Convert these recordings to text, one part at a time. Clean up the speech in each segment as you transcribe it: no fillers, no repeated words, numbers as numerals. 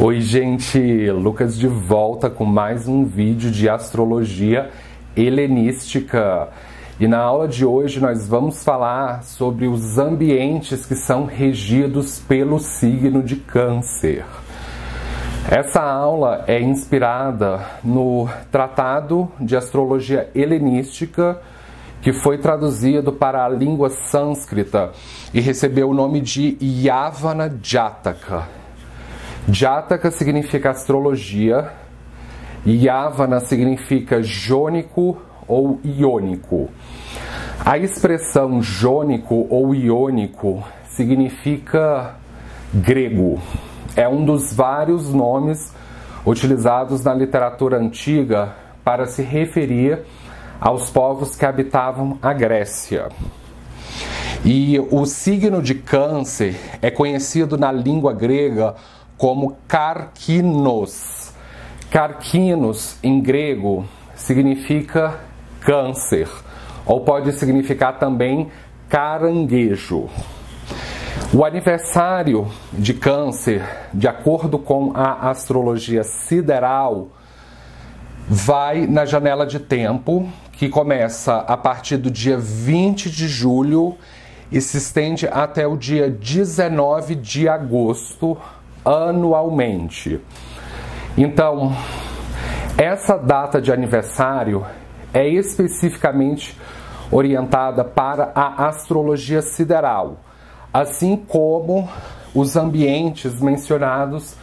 Oi gente, Lucas de volta com mais um vídeo de astrologia helenística. E na aula de hoje nós vamos falar sobre os ambientes que são regidos pelo signo de Câncer. Essa aula é inspirada no Tratado de Astrologia Helenística, que foi traduzido para a língua sânscrita e recebeu o nome de Yavana Jataka. Jataka significa astrologia, Yavana significa jônico ou iônico. A expressão jônico ou iônico significa grego. É um dos vários nomes utilizados na literatura antiga para se referir aos povos que habitavam a Grécia. E o signo de Câncer é conhecido na língua grega como karkinos. Karkinos, em grego, significa câncer, ou pode significar também caranguejo. O aniversário de Câncer, de acordo com a astrologia sideral, vai na janela de tempo, que começa a partir do dia 20 de julho e se estende até o dia 19 de agosto, anualmente. Então, essa data de aniversário é especificamente orientada para a astrologia sideral, assim como os ambientes mencionados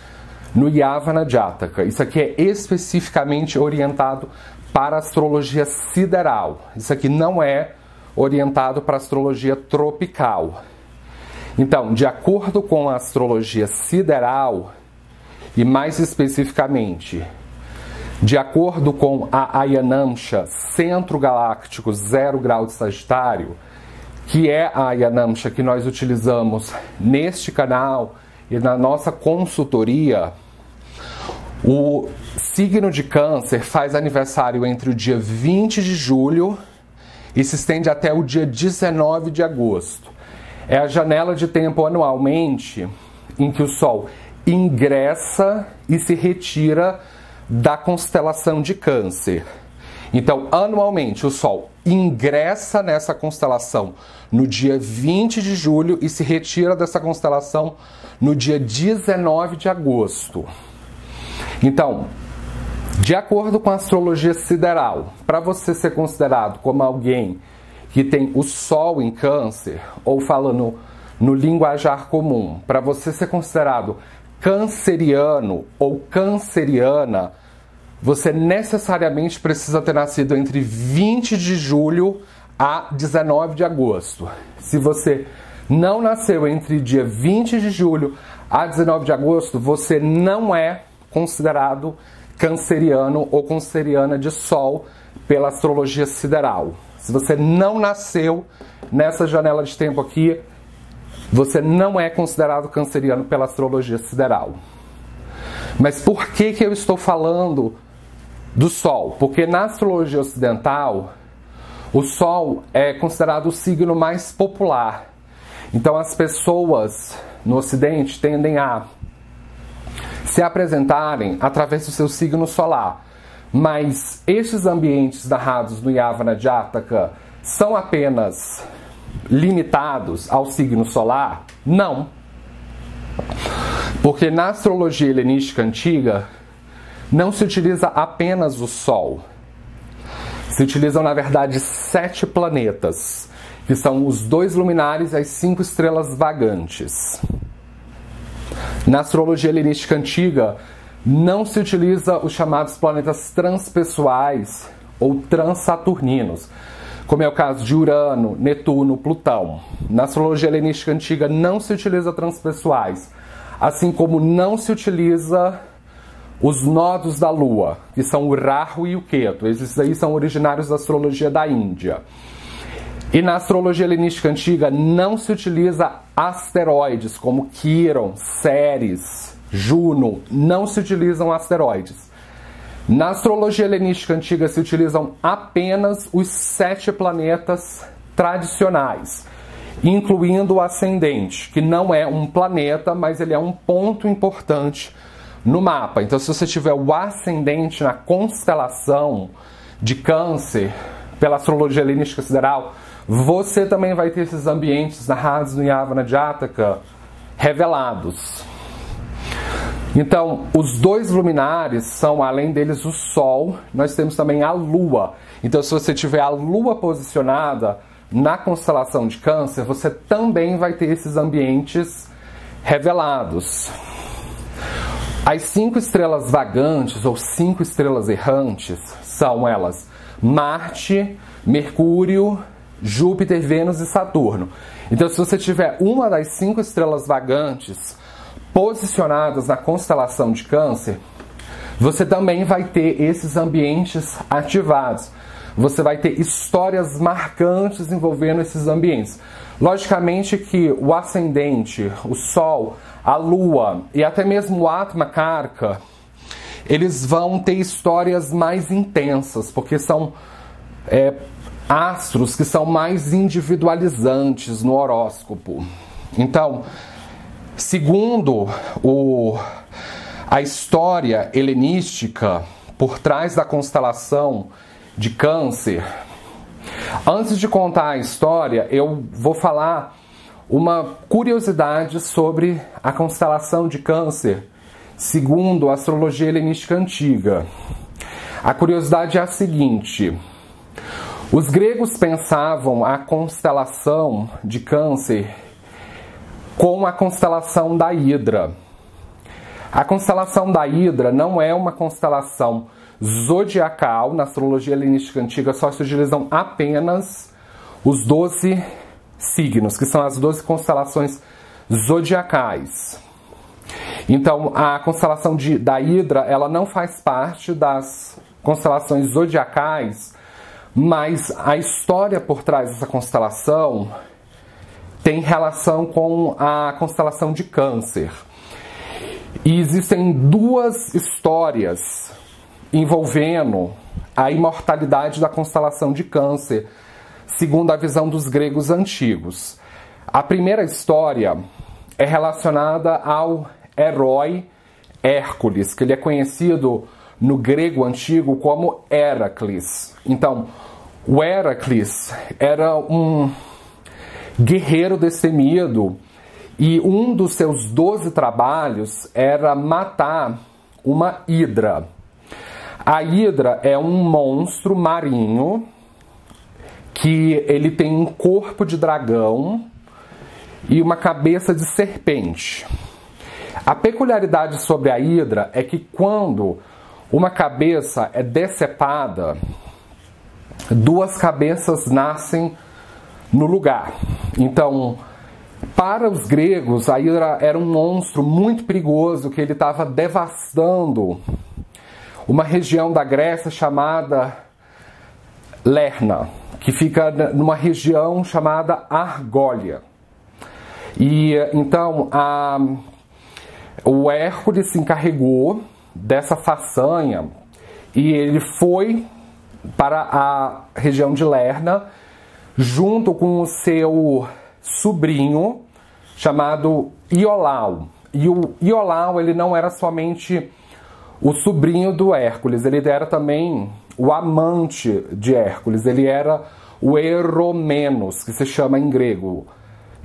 no Yavana Jataka. Isso aqui é especificamente orientado para a astrologia sideral. Isso aqui não é orientado para a astrologia tropical. Então, de acordo com a astrologia sideral, e mais especificamente, de acordo com a Ayanamsha, Centro Galáctico 0 grau de Sagitário, que é a Ayanamsha que nós utilizamos neste canal e na nossa consultoria, o signo de Câncer faz aniversário entre o dia 20 de julho e se estende até o dia 19 de agosto. É a janela de tempo anualmente em que o Sol ingressa e se retira da constelação de Câncer. Então, anualmente, o Sol ingressa nessa constelação no dia 20 de julho e se retira dessa constelação no dia 19 de agosto. Então, de acordo com a astrologia sideral, para você ser considerado como alguém que tem o Sol em Câncer, ou falando no linguajar comum, para você ser considerado canceriano ou canceriana, você necessariamente precisa ter nascido entre 20 de julho a 19 de agosto. Se você não nasceu entre dia 20 de julho a 19 de agosto, você não é considerado canceriano ou canceriana de Sol pela astrologia sideral. Se você não nasceu nessa janela de tempo aqui, você não é considerado canceriano pela astrologia sideral. Mas por que eu estou falando do Sol? Porque na astrologia ocidental, o Sol é considerado o signo mais popular. Então as pessoas no Ocidente tendem a se apresentarem através do seu signo solar. Mas estes ambientes narrados no Yavana Jataka são apenas limitados ao signo solar? Não. Porque na astrologia helenística antiga não se utiliza apenas o Sol. Se utilizam, na verdade, 7 planetas, que são os 2 luminares e as 5 estrelas vagantes. Na astrologia helenística antiga, não se utiliza os chamados planetas transpessoais ou transsaturninos, como é o caso de Urano, Netuno, Plutão. Na astrologia helenística antiga não se utiliza transpessoais, assim como não se utiliza os nodos da Lua, que são o Rahu e o Ketu. Esses aí são originários da astrologia da Índia. E na astrologia helenística antiga não se utiliza asteroides como Quiron, Ceres, Juno. Não se utilizam asteroides. Na astrologia helenística antiga se utilizam apenas os 7 planetas tradicionais, incluindo o ascendente, que não é um planeta, mas ele é um ponto importante no mapa. Então, se você tiver o ascendente na constelação de Câncer, pela astrologia helenística sideral, você também vai ter esses ambientes narrados no Yavana Jataka revelados. Então, os dois luminares são, além deles, o Sol. Nós temos também a Lua. Então, se você tiver a Lua posicionada na constelação de Câncer, você também vai ter esses ambientes revelados. As 5 estrelas vagantes ou 5 estrelas errantes são elas Marte, Mercúrio, Júpiter, Vênus e Saturno. Então, se você tiver uma das 5 estrelas vagantes posicionadas na constelação de Câncer, você também vai ter esses ambientes ativados. Você vai ter histórias marcantes envolvendo esses ambientes. Logicamente que o ascendente, o Sol, a Lua e até mesmo o Atma Karka, eles vão ter histórias mais intensas, porque são astros que são mais individualizantes no horóscopo. Então, segundo a história helenística por trás da constelação de Câncer, antes de contar a história, eu vou falar uma curiosidade sobre a constelação de Câncer, segundo a astrologia helenística antiga. A curiosidade é a seguinte: os gregos pensavam a constelação de Câncer com a constelação da Hidra. A constelação da Hidra não é uma constelação zodiacal. Na astrologia helenística antiga só se utilizam apenas os 12 signos, que são as 12 constelações zodiacais. Então, a constelação da Hidra, ela não faz parte das constelações zodiacais, mas a história por trás dessa constelação tem relação com a constelação de Câncer. E existem 2 histórias envolvendo a imortalidade da constelação de Câncer, segundo a visão dos gregos antigos. A primeira história é relacionada ao herói Hércules, que ele é conhecido no grego antigo como Heracles. Então, o Heracles era um guerreiro destemido e um dos seus 12 trabalhos era matar uma hidra. A hidra é um monstro marinho que ele tem um corpo de dragão e uma cabeça de serpente. A peculiaridade sobre a hidra é que quando uma cabeça é decepada, 2 cabeças nascem no lugar. Então, para os gregos, a hidra era um monstro muito perigoso que ele estava devastando uma região da Grécia chamada Lerna, que fica numa região chamada Argólia. E então o Hércules se encarregou dessa façanha e ele foi para a região de Lerna junto com o seu sobrinho chamado Iolau. E o Iolau, ele não era somente o sobrinho do Hércules, ele era também o amante de Hércules, ele era o Eromenos, que se chama em grego.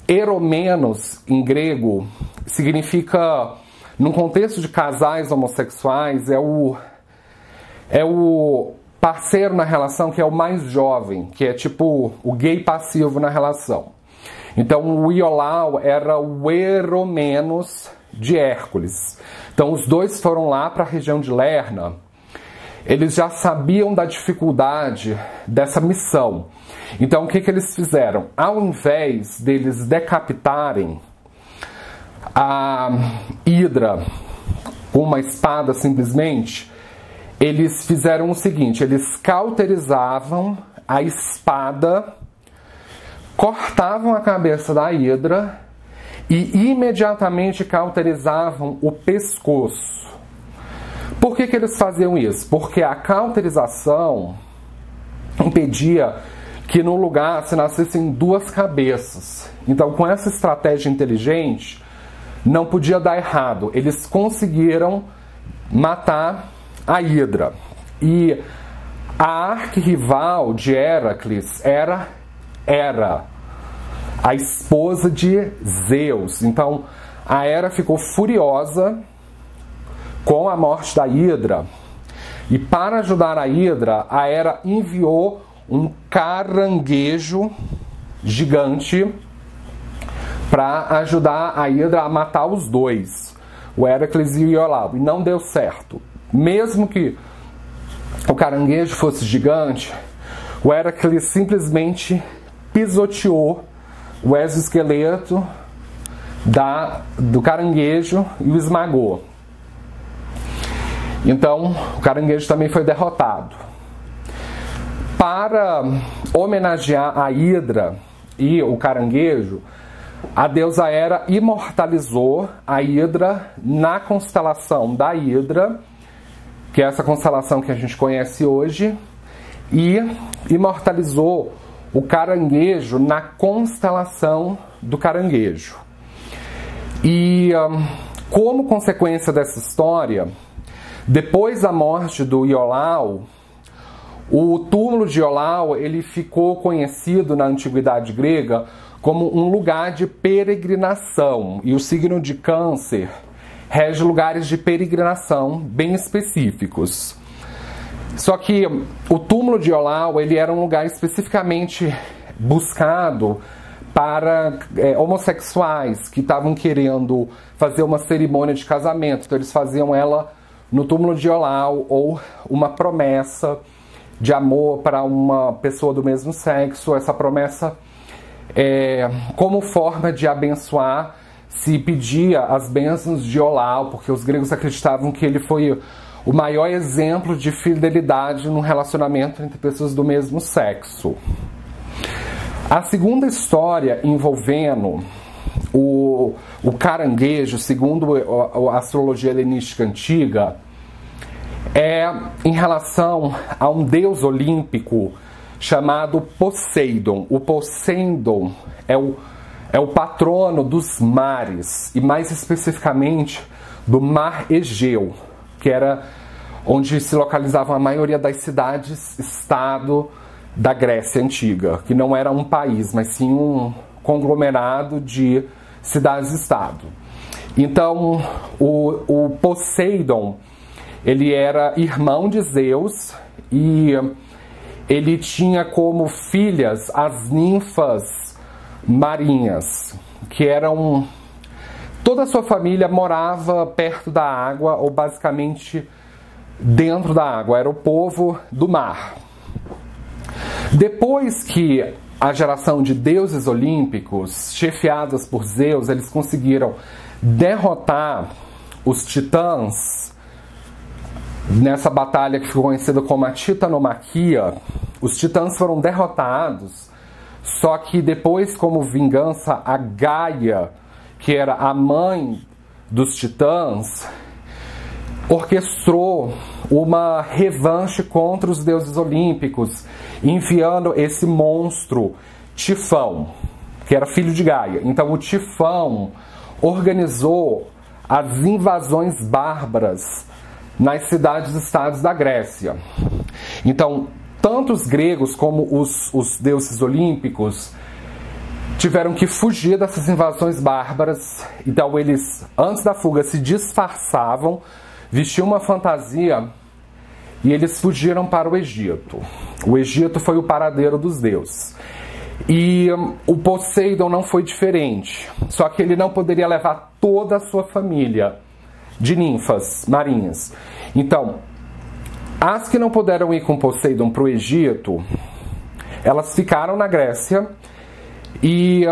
Eromenos, em grego, significa, num contexto de casais homossexuais, é o parceiro na relação que é o mais jovem, que é tipo o gay passivo na relação. Então o Iolau era o Eromenos de Hércules. Então os dois foram lá para a região de Lerna. Eles já sabiam da dificuldade dessa missão. Então o que eles fizeram? Ao invés deles decapitarem a hidra com uma espada simplesmente, eles fizeram o seguinte: eles cauterizavam a espada, cortavam a cabeça da hidra e imediatamente cauterizavam o pescoço. Por que eles faziam isso? Porque a cauterização impedia que no lugar se nascessem 2 cabeças. Então, com essa estratégia inteligente, não podia dar errado. Eles conseguiram matar a Hidra. E a arquirrival de Héracles era Hera, a esposa de Zeus. Então a Hera ficou furiosa com a morte da Hidra. E para ajudar a Hidra, a Hera enviou um caranguejo gigante para ajudar a Hidra a matar os dois, o Héracles e o Iolau. E não deu certo. Mesmo que o caranguejo fosse gigante, o Héracles simplesmente pisoteou o exoesqueleto do caranguejo e o esmagou. Então, o caranguejo também foi derrotado. Para homenagear a Hidra e o caranguejo, a deusa Hera imortalizou a Hidra na constelação da Hidra, que é essa constelação que a gente conhece hoje, e imortalizou o caranguejo na constelação do caranguejo. E como consequência dessa história, depois da morte do Iolau, o túmulo de Iolau ele ficou conhecido na antiguidade grega como um lugar de peregrinação. E o signo de Câncer rege lugares de peregrinação bem específicos. Só que o túmulo de Iolau ele era um lugar especificamente buscado para homossexuais que estavam querendo fazer uma cerimônia de casamento. Então eles faziam ela no túmulo de Iolau, ou uma promessa de amor para uma pessoa do mesmo sexo. Essa promessa, como forma de abençoar, se pedia as bênçãos de Iolau, porque os gregos acreditavam que ele foi o maior exemplo de fidelidade num relacionamento entre pessoas do mesmo sexo. A segunda história envolvendo o caranguejo, segundo a astrologia helenística antiga, é em relação a um deus olímpico chamado Poseidon. O Poseidon é o patrono dos mares, e mais especificamente do Mar Egeu, que era onde se localizavam a maioria das cidades-estado da Grécia Antiga, que não era um país, mas sim um conglomerado de cidades-estado. Então, o Poseidon, ele era irmão de Zeus e ele tinha como filhas as ninfas marinhas, que eram... Toda a sua família morava perto da água, ou basicamente dentro da água, era o povo do mar. Depois que a geração de deuses olímpicos, chefiadas por Zeus, eles conseguiram derrotar os titãs nessa batalha que ficou conhecida como a Titanomaquia. Os titãs foram derrotados, só que depois, como vingança, a Gaia, que era a mãe dos titãs, orquestrou uma revanche contra os deuses olímpicos, enviando esse monstro Tifão, que era filho de Gaia. Então o Tifão organizou as invasões bárbaras nas cidades-estados da Grécia. Então, tanto os gregos como os deuses olímpicos tiveram que fugir dessas invasões bárbaras. Então eles, antes da fuga, se disfarçavam, vestiam uma fantasia e eles fugiram para o Egito. O Egito foi o paradeiro dos deuses. E o Poseidon não foi diferente, só que ele não poderia levar toda a sua família de ninfas marinhas. Então, as que não puderam ir com Poseidon para o Egito, elas ficaram na Grécia e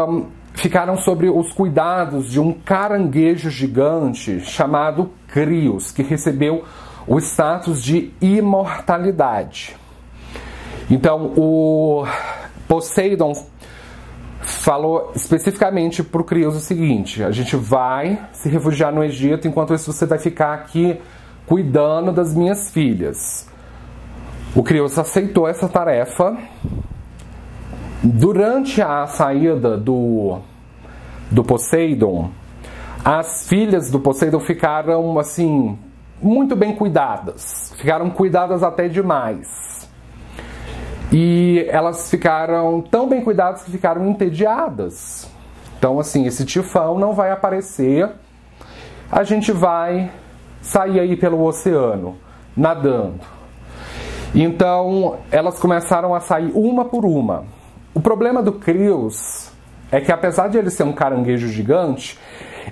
ficaram sob os cuidados de um caranguejo gigante chamado Crios, que recebeu o status de imortalidade. Então, o Poseidon falou especificamente para o Crios o seguinte: a gente vai se refugiar no Egito, enquanto isso você vai ficar aqui cuidando das minhas filhas. O Crios aceitou essa tarefa. Durante a saída do Poseidon, as filhas do Poseidon ficaram assim muito bem cuidadas, ficaram cuidadas até demais. E elas ficaram tão bem cuidadas que ficaram entediadas. Então, assim, esse tifão não vai aparecer, a gente vai sair aí pelo oceano, nadando. Então, elas começaram a sair uma por uma. O problema do Krios é que, apesar de ele ser um caranguejo gigante,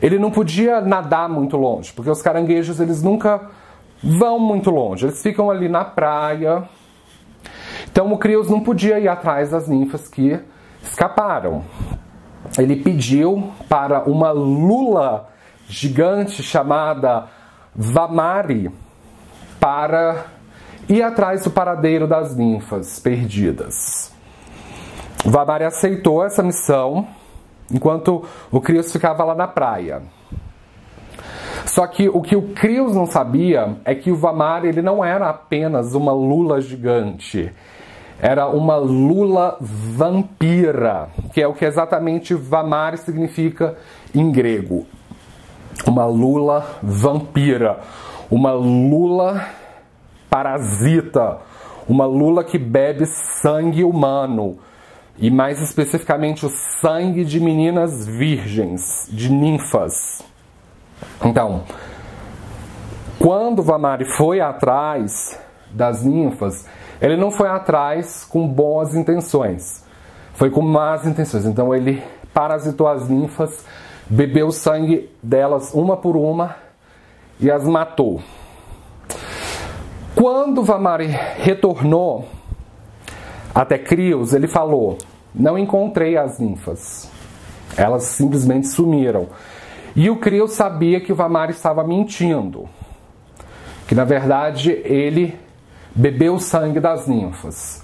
ele não podia nadar muito longe, porque os caranguejos, eles nunca vão muito longe, eles ficam ali na praia. Então, o Krios não podia ir atrás das ninfas que escaparam. Ele pediu para uma lula gigante chamada Vamari para ir atrás do paradeiro das ninfas perdidas. O Vamari aceitou essa missão, enquanto o Krios ficava lá na praia. Só que o Krios não sabia é que o Vamari, ele não era apenas uma lula gigante. Era uma lula vampira, que é o que exatamente Vamari significa em grego. Uma lula vampira, uma lula parasita, uma lula que bebe sangue humano, e mais especificamente o sangue de meninas virgens, de ninfas. Então, quando Vamari foi atrás das ninfas, ele não foi atrás com boas intenções, foi com más intenções. Então ele parasitou as ninfas, bebeu o sangue delas uma por uma e as matou. Quando Vamari retornou até Krios, ele falou: não encontrei as ninfas, elas simplesmente sumiram. E o Krios sabia que o Vamari estava mentindo, que na verdade ele bebeu o sangue das ninfas.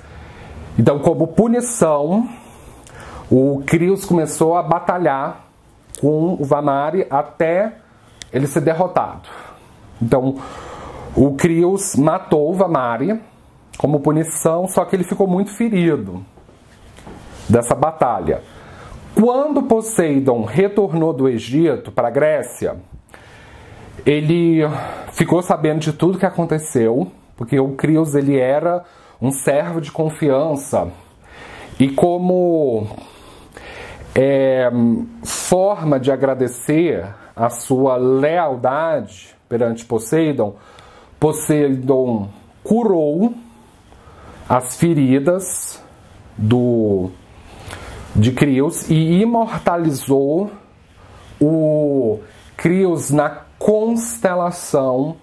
Então, como punição, o Krios começou a batalhar com o Vamari até ele ser derrotado. Então, o Krios matou o Vamari como punição, só que ele ficou muito ferido dessa batalha. Quando Poseidon retornou do Egito para a Grécia, ele ficou sabendo de tudo que aconteceu, porque o Krios, ele era um servo de confiança, e como forma de agradecer a sua lealdade perante Poseidon, Poseidon curou as feridas de Krios e imortalizou o Krios na constelação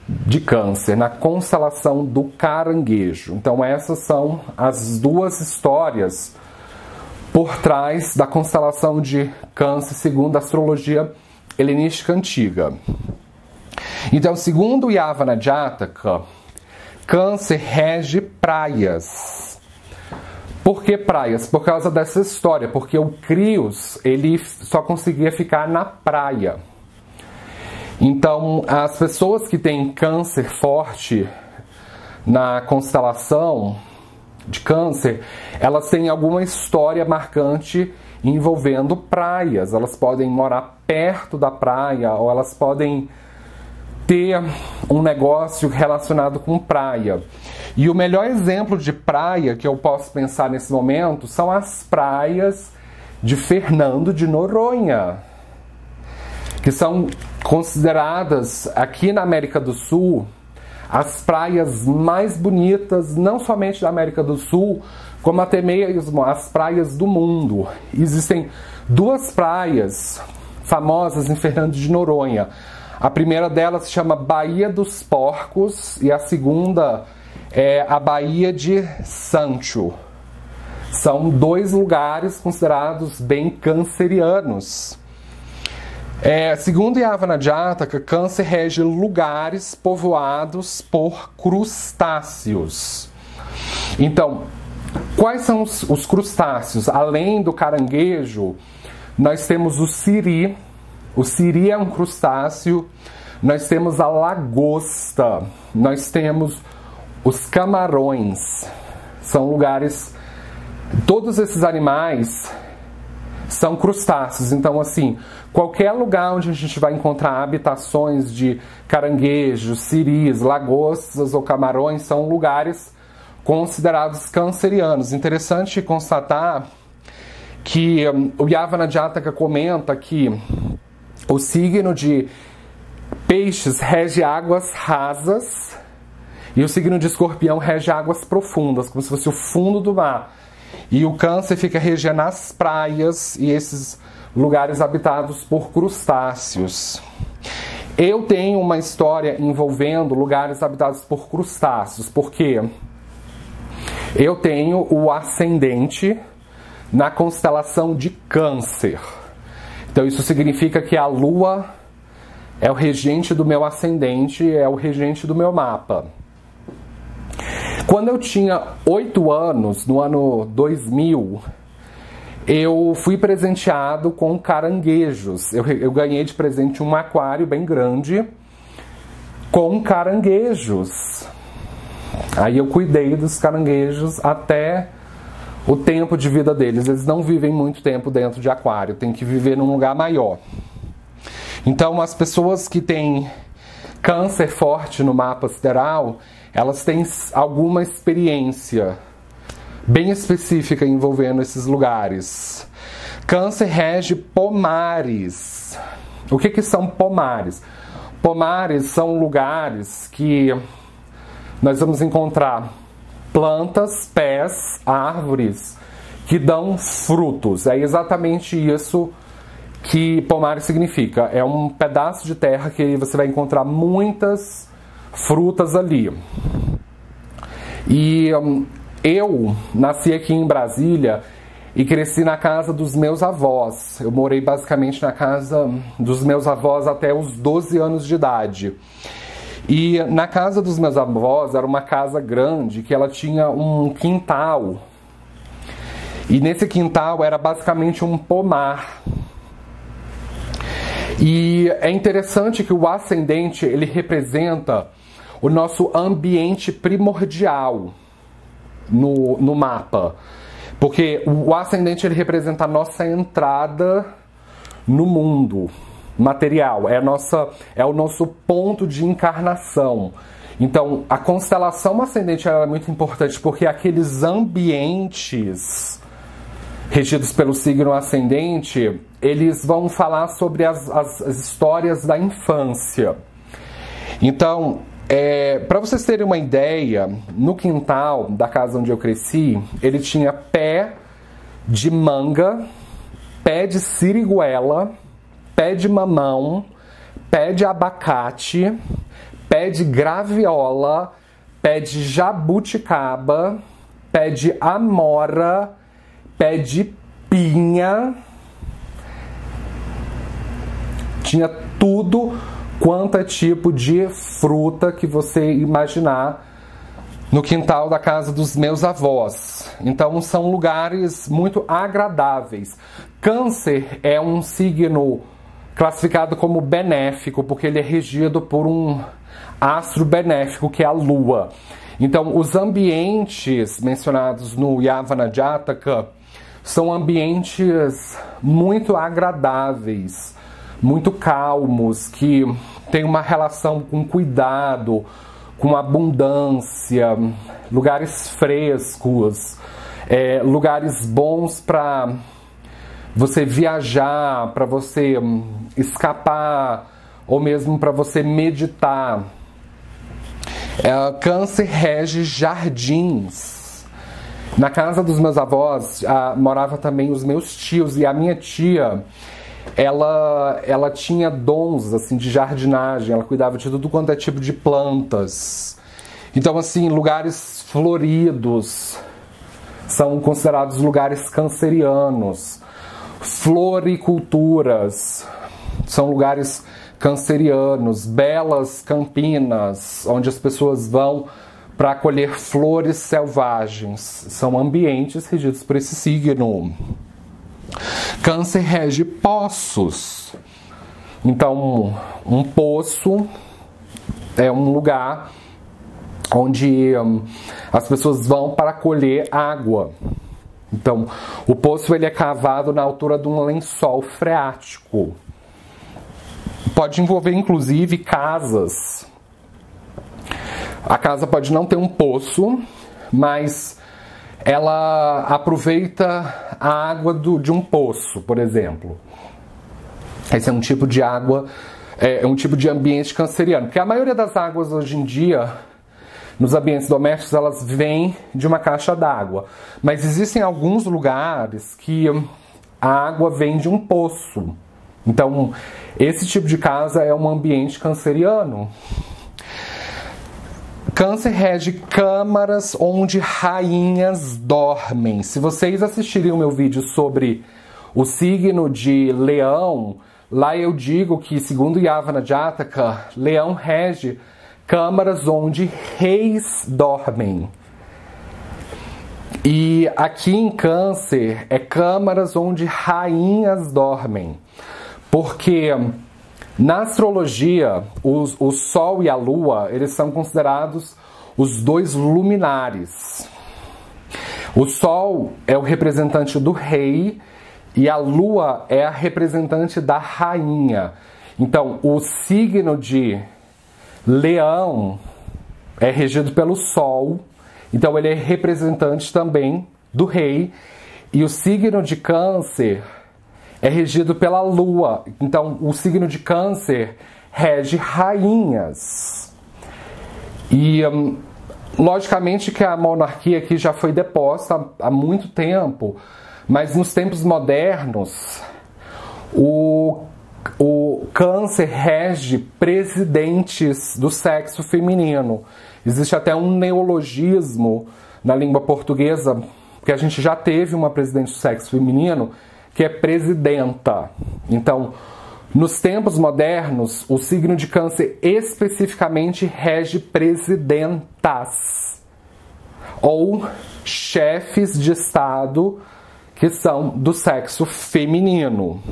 de Câncer, na constelação do caranguejo. Então essas são as duas histórias por trás da constelação de Câncer, segundo a astrologia helenística antiga. Então, segundo Yavana Jataka, Câncer rege praias. Por que praias? Por causa dessa história, porque o Krios, ele só conseguia ficar na praia. Então, as pessoas que têm Câncer forte na constelação de Câncer, elas têm alguma história marcante envolvendo praias. Elas podem morar perto da praia, ou elas podem ter um negócio relacionado com praia. E o melhor exemplo de praia que eu posso pensar nesse momento são as praias de Fernando de Noronha, que são consideradas aqui na América do Sul as praias mais bonitas, não somente da América do Sul, como até mesmo as praias do mundo. Existem duas praias famosas em Fernando de Noronha. A primeira delas se chama Baía dos Porcos e a segunda é a Baía de Sancho. São dois lugares considerados bem cancerianos. Segundo Yavana Jataka, Câncer rege lugares povoados por crustáceos. Então, quais são os crustáceos? Além do caranguejo, nós temos o siri. O siri é um crustáceo. Nós temos a lagosta. Nós temos os camarões. São lugares... Todos esses animais são crustáceos. Então, assim, qualquer lugar onde a gente vai encontrar habitações de caranguejos, siris, lagostas ou camarões são lugares considerados cancerianos. Interessante constatar que o Yavana Jataka comenta que o signo de Peixes rege águas rasas e o signo de Escorpião rege águas profundas, como se fosse o fundo do mar. E o Câncer fica regendo as praias e esses lugares habitados por crustáceos. Eu tenho uma história envolvendo lugares habitados por crustáceos, porque eu tenho o ascendente na constelação de Câncer. Então isso significa que a Lua é o regente do meu ascendente, é o regente do meu mapa. Quando eu tinha 8 anos, no ano 2000, eu fui presenteado com caranguejos. Eu ganhei de presente um aquário bem grande com caranguejos. Aí eu cuidei dos caranguejos até o tempo de vida deles. Eles não vivem muito tempo dentro de aquário, tem que viver num lugar maior. Então as pessoas que têm Câncer forte no mapa sideral, elas têm alguma experiência bem específica envolvendo esses lugares. Câncer rege pomares. O que são pomares? Pomares são lugares que nós vamos encontrar plantas, pés, árvores que dão frutos. É exatamente isso que pomares significa. É um pedaço de terra que você vai encontrar muitas frutas ali. E eu nasci aqui em Brasília e cresci na casa dos meus avós. Eu morei basicamente na casa dos meus avós até os 12 anos de idade. E na casa dos meus avós era uma casa grande que ela tinha um quintal. E nesse quintal era basicamente um pomar. E é interessante que o ascendente, ele representa o nosso ambiente primordial no mapa. Porque o ascendente, ele representa a nossa entrada no mundo material. É o nosso ponto de encarnação. Então, a constelação ascendente é muito importante porque aqueles ambientes regidos pelo signo ascendente, eles vão falar sobre as histórias da infância. Então, para vocês terem uma ideia, no quintal da casa onde eu cresci, ele tinha pé de manga, pé de siriguela, pé de mamão, pé de abacate, pé de graviola, pé de jabuticaba, pé de amora, pé de pinha. Tinha tudo quanto é tipo de fruta que você imaginar no quintal da casa dos meus avós. Então são lugares muito agradáveis. Câncer é um signo classificado como benéfico, porque ele é regido por um astro benéfico, que é a Lua. Então os ambientes mencionados no Yavana Jataka são ambientes muito agradáveis, muito calmos, que tem uma relação com cuidado, com abundância, lugares frescos, lugares bons para você viajar, para você escapar, ou mesmo para você meditar. Câncer rege jardins. Na casa dos meus avós morava também os meus tios, e a minha tia, ela tinha dons assim de jardinagem, ela cuidava de tudo quanto é tipo de plantas. Então, assim, lugares floridos são considerados lugares cancerianos. Floriculturas são lugares cancerianos. Belas campinas, onde as pessoas vão para colher flores selvagens, são ambientes regidos por esse signo. Câncer rege poços. Então, um poço é um lugar onde as pessoas vão para colher água. Então, o poço ele é cavado na altura de um lençol freático. Pode envolver, inclusive, casas. A casa pode não ter um poço, mas ela aproveita a água de um poço, por exemplo. Esse é um tipo de água, é um tipo de ambiente canceriano. Porque a maioria das águas hoje em dia, nos ambientes domésticos, elas vêm de uma caixa d'água. Mas existem alguns lugares que a água vem de um poço. Então, esse tipo de casa é um ambiente canceriano. Câncer rege câmaras onde rainhas dormem. Se vocês assistirem o meu vídeo sobre o signo de Leão, lá eu digo que, segundo Yavana Jataka, Leão rege câmaras onde reis dormem. E aqui em Câncer é câmaras onde rainhas dormem. Porque na astrologia, o Sol e a Lua, eles são considerados os dois luminares. O Sol é o representante do rei e a Lua é a representante da rainha. Então, o signo de Leão é regido pelo Sol, então ele é representante também do rei. E o signo de Câncer é regido pela Lua. Então, o signo de Câncer rege rainhas. E, logicamente, que a monarquia aqui já foi deposta há muito tempo, mas nos tempos modernos, o Câncer rege presidentes do sexo feminino. Existe até um neologismo na língua portuguesa, porque a gente já teve uma presidente do sexo feminino, que é presidenta. Então, nos tempos modernos, o signo de Câncer especificamente rege presidentas ou chefes de Estado que são do sexo feminino.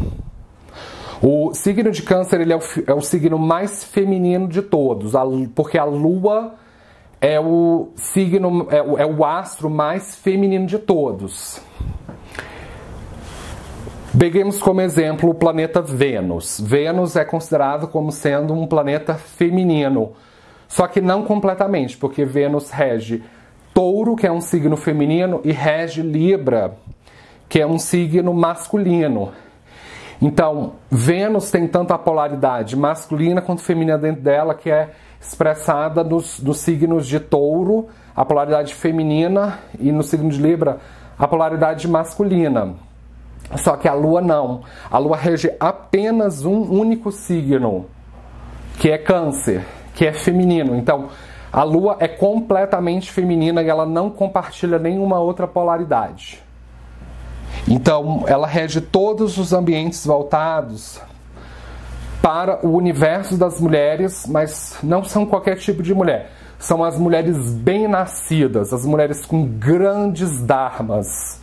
O signo de Câncer ele é o signo mais feminino de todos, porque a Lua é o signo, é o astro mais feminino de todos. Peguemos como exemplo o planeta Vênus. Vênus é considerado como sendo um planeta feminino, só que não completamente, porque Vênus rege Touro, que é um signo feminino, e rege Libra, que é um signo masculino. Então, Vênus tem tanto a polaridade masculina quanto feminina dentro dela, que é expressada nos signos de Touro, a polaridade feminina, e no signo de Libra, a polaridade masculina. Só que a Lua não. A Lua rege apenas um único signo, que é Câncer, que é feminino. Então, a Lua é completamente feminina e ela não compartilha nenhuma outra polaridade. Então, ela rege todos os ambientes voltados para o universo das mulheres, mas não são qualquer tipo de mulher. São as mulheres bem-nascidas, as mulheres com grandes dharmas,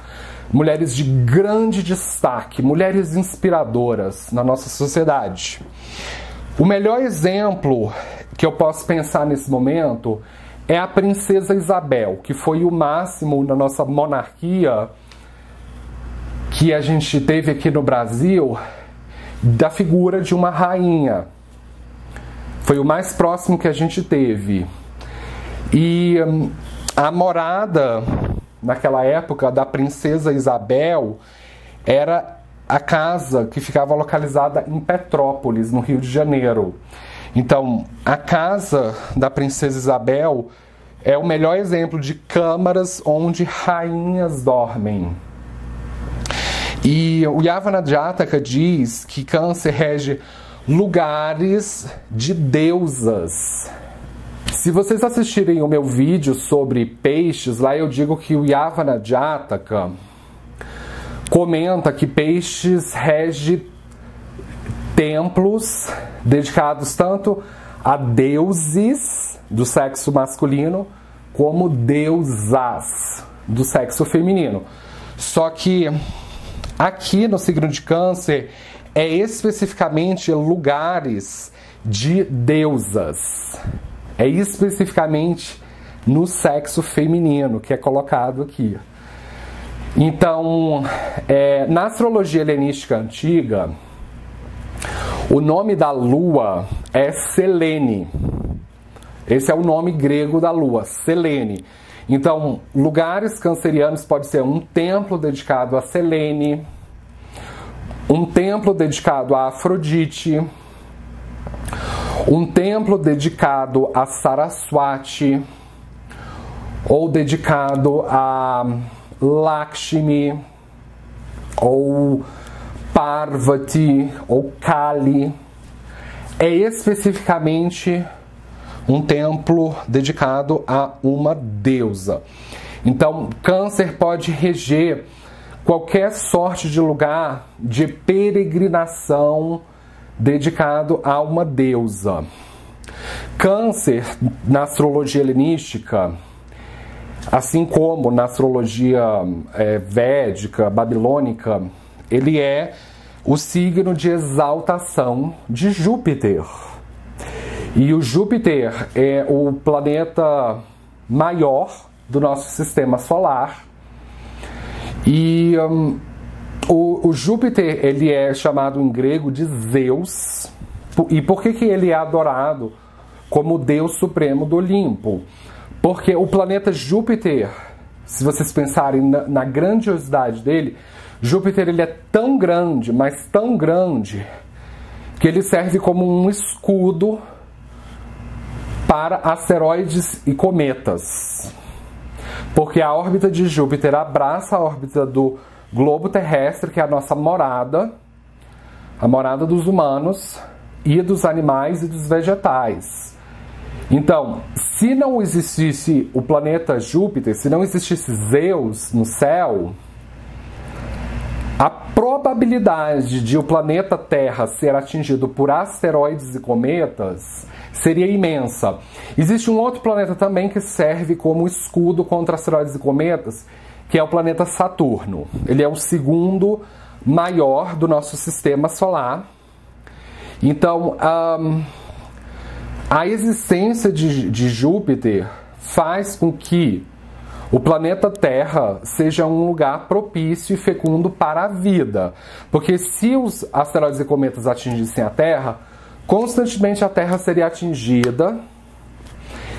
mulheres de grande destaque, mulheres inspiradoras na nossa sociedade. O melhor exemplo que eu posso pensar nesse momento é a princesa Isabel, que foi o máximo na nossa monarquia que a gente teve aqui no Brasil da figura de uma rainha. Foi o mais próximo que a gente teve. E a morada naquela época da princesa Isabel era a casa que ficava localizada em Petrópolis, no Rio de Janeiro. Então, a casa da princesa Isabel é o melhor exemplo de câmaras onde rainhas dormem. E o Yavana Jataka diz que Câncer rege lugares de deusas. Se vocês assistirem o meu vídeo sobre peixes, lá eu digo que o Yavana Jataka comenta que peixes rege templos dedicados tanto a deuses do sexo masculino como deusas do sexo feminino. Só que aqui no signo de Câncer é especificamente lugares de deusas. É especificamente no sexo feminino que é colocado aqui. Então, na astrologia helenística antiga, o nome da lua é Selene. Esse é o nome grego da lua, Selene. Então, lugares cancerianos pode ser um templo dedicado a Selene, um templo dedicado a Afrodite, um templo dedicado a Saraswati, ou dedicado a Lakshmi, ou Parvati, ou Kali. É especificamente um templo dedicado a uma deusa. Então, Câncer pode reger qualquer sorte de lugar de peregrinação dedicado a uma deusa. Câncer, na astrologia helenística, assim como na astrologia védica, babilônica, ele é o signo de exaltação de Júpiter. E o Júpiter é o planeta maior do nosso sistema solar. E o Júpiter, ele é chamado em grego de Zeus. E por que ele é adorado como Deus Supremo do Olimpo? Porque o planeta Júpiter, se vocês pensarem na grandiosidade dele, Júpiter ele é tão grande, mas tão grande, que ele serve como um escudo para asteroides e cometas. Porque a órbita de Júpiter abraça a órbita do globo terrestre, que é a nossa morada, a morada dos humanos e dos animais e dos vegetais. Então, se não existisse o planeta Júpiter, se não existisse Zeus no céu, a probabilidade de o planeta Terra ser atingido por asteroides e cometas seria imensa. Existe um outro planeta também que serve como escudo contra asteroides e cometas, que é o planeta Saturno. Ele é o segundo maior do nosso sistema solar. Então, a existência de Júpiter faz com que o planeta Terra seja um lugar propício e fecundo para a vida. Porque se os asteroides e cometas atingissem a Terra, constantemente a Terra seria atingida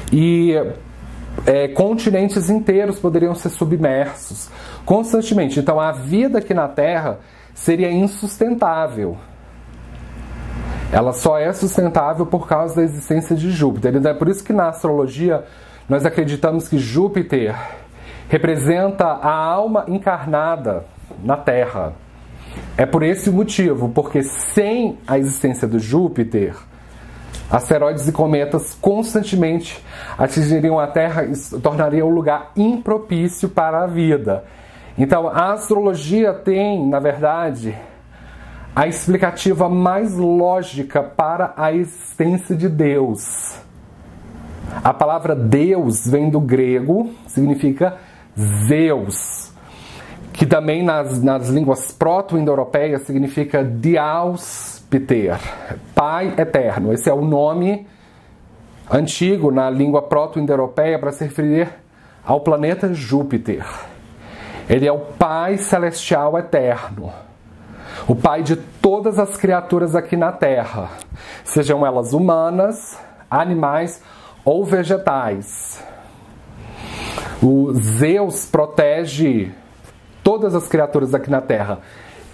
e continentes inteiros poderiam ser submersos constantemente. Então a vida aqui na Terra seria insustentável. Ela só é sustentável por causa da existência de Júpiter. Então é por isso que na astrologia nós acreditamos que Júpiter representa a alma encarnada na Terra. É por esse motivo, porque sem a existência do Júpiter, asteroides e cometas constantemente atingiriam a Terra e tornariam um lugar impropício para a vida. Então, a astrologia tem, na verdade, a explicativa mais lógica para a existência de Deus. A palavra Deus vem do grego, significa Zeus, que também nas línguas proto-indo-europeias significa Diaus Piter, Pai Eterno. Esse é o nome antigo na língua proto-indo-europeia para se referir ao planeta Júpiter. Ele é o Pai Celestial Eterno, o Pai de todas as criaturas aqui na Terra, sejam elas humanas, animais ou vegetais. O Zeus protege todas as criaturas aqui na Terra,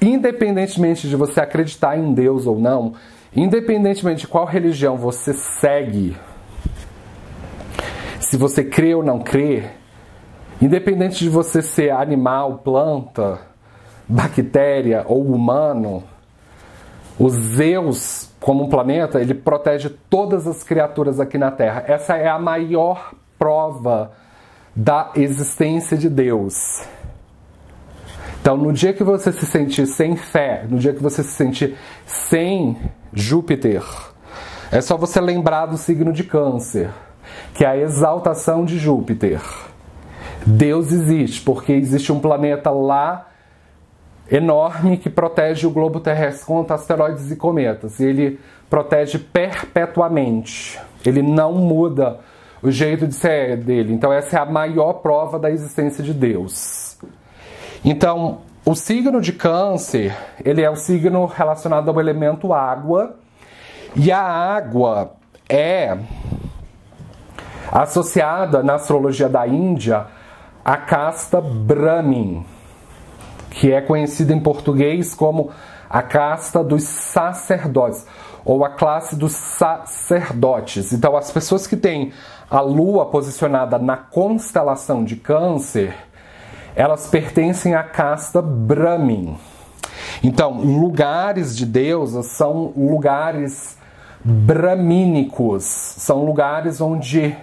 independentemente de você acreditar em Deus ou não, independentemente de qual religião você segue, se você crê ou não crê, independente de você ser animal, planta, bactéria ou humano, o Zeus, como um planeta, ele protege todas as criaturas aqui na Terra. Essa é a maior prova da existência de Deus. Então, no dia que você se sentir sem fé, no dia que você se sentir sem Júpiter, é só você lembrar do signo de Câncer, que é a exaltação de Júpiter. Deus existe, porque existe um planeta lá enorme que protege o globo terrestre contra asteroides e cometas. E ele protege perpetuamente. Ele não muda o jeito de ser dele. Então essa é a maior prova da existência de Deus. Então, o signo de Câncer, ele é o signo relacionado ao elemento água, e a água é associada na astrologia da Índia à casta Brahmin, que é conhecida em português como a casta dos sacerdotes, ou a classe dos sacerdotes. Então, as pessoas que têm a Lua posicionada na constelação de Câncer, elas pertencem à casta Brahmin. Então, lugares de deusas são lugares brahmínicos, são lugares onde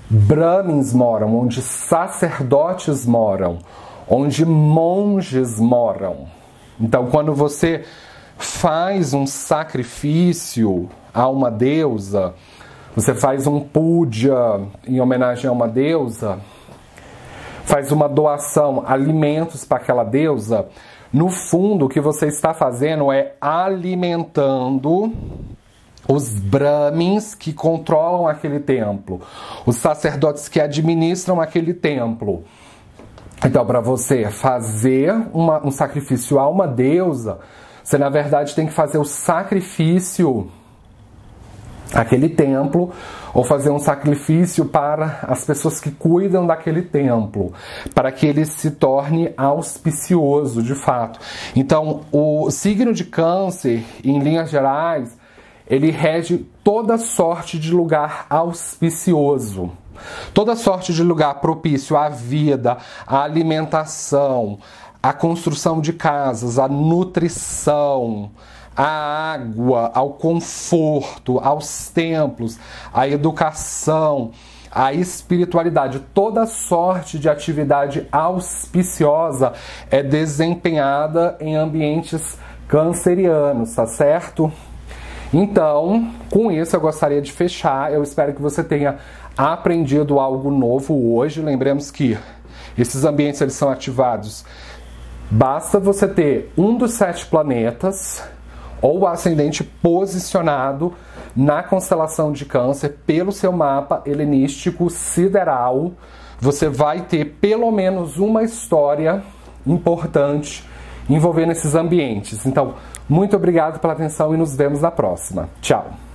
brahmins moram, onde sacerdotes moram, onde monges moram. Então, quando você faz um sacrifício a uma deusa, você faz um puja em homenagem a uma deusa, faz uma doação, alimentos para aquela deusa, no fundo o que você está fazendo é alimentando os brahmins que controlam aquele templo, os sacerdotes que administram aquele templo. Então, para você fazer um sacrifício a uma deusa, você na verdade tem que fazer o sacrifício àquele templo, ou fazer um sacrifício para as pessoas que cuidam daquele templo, para que ele se torne auspicioso de fato. Então, o signo de Câncer, em linhas gerais, ele rege toda sorte de lugar auspicioso, toda sorte de lugar propício à vida, à alimentação, à construção de casas, à nutrição, à água, ao conforto, aos templos, à educação, à espiritualidade. Toda sorte de atividade auspiciosa é desempenhada em ambientes cancerianos, tá certo? Então, com isso eu gostaria de fechar. Eu espero que você tenha aprendido algo novo hoje. Lembremos que esses ambientes eles são ativados. Basta você ter um dos 7 planetas ou o ascendente posicionado na constelação de Câncer pelo seu mapa helenístico sideral. Você vai ter pelo menos uma história importante envolvendo esses ambientes. Então, muito obrigado pela atenção e nos vemos na próxima. Tchau!